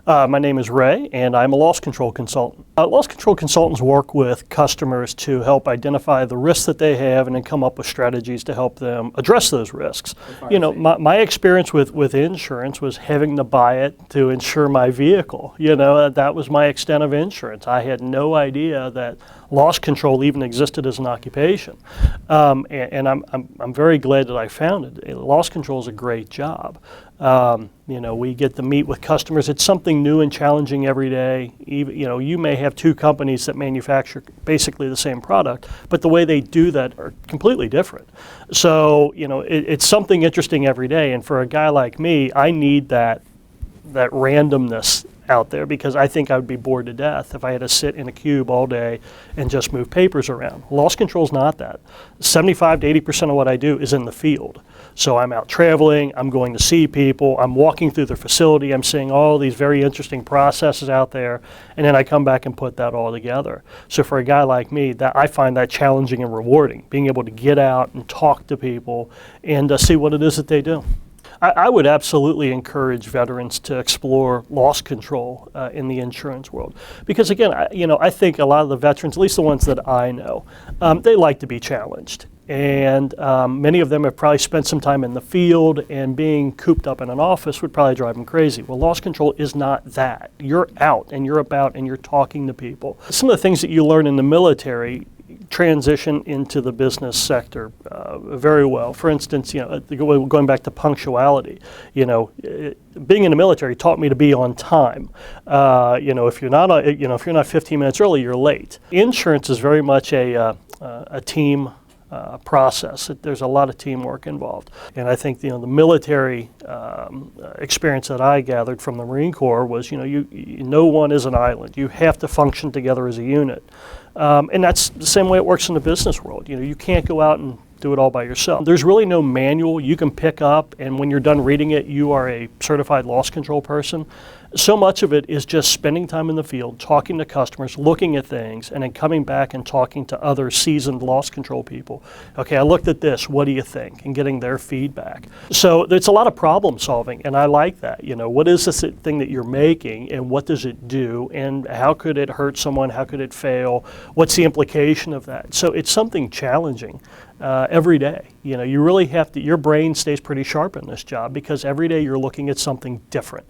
My name is Ray, and I'm a loss control consultant. Loss control consultants work with customers to help identify the risks that they have and then come up with strategies to help them address those risks. You know, my experience with insurance was having to buy it to insure my vehicle. You know, that was my extent of insurance. I had no idea that loss control even existed as an occupation. And I'm very glad that I found it. Loss control is a great job. You know, we get to meet with customers. It's something new and challenging every day. Even, you know, you may have two companies that manufacture basically the same product, but the way they do that are completely different. So, you know, it's something interesting every day. And for a guy like me, I need that randomness out there, because I think I would be bored to death if I had to sit in a cube all day and just move papers around. Loss control is not that. 75 to 80% of what I do is in the field. So I'm out traveling, I'm going to see people, I'm walking through their facility, I'm seeing all these very interesting processes out there, and then I come back and put that all together. So for a guy like me, that I find that challenging and rewarding, being able to get out and talk to people and see what it is that they do. I would absolutely encourage veterans to explore loss control in the insurance world, because again, I think a lot of the veterans, at least the ones that I know, they like to be challenged. And many of them have probably spent some time in the field, and being cooped up in an office would probably drive them crazy. Well, loss control is not that. You're out and you're about and you're talking to people. Some of the things that you learn in the military transition into the business sector very well. For instance, you know, going back to punctuality, you know, being in the military taught me to be on time. You know, if you're not 15 minutes early, you're late. Insurance is very much a team process. There's a lot of teamwork involved, and I think, you know, the military experience that I gathered from the Marine Corps was, you know, no one is an island. You have to function together as a unit, and that's the same way it works in the business world. You know, you can't go out and do it all by yourself. There's really no manual you can pick up, and when you're done reading it, you are a certified loss control person. So much of it is just spending time in the field, talking to customers, looking at things, and then coming back and talking to other seasoned loss control people. Okay, I looked at this, what do you think? And getting their feedback. So there's a lot of problem solving, and I like that. You know, what is this thing that you're making, and what does it do, and how could it hurt someone, how could it fail, what's the implication of that? So it's something challenging every day. You know, you really have to, your brain stays pretty sharp in this job, because every day you're looking at something different.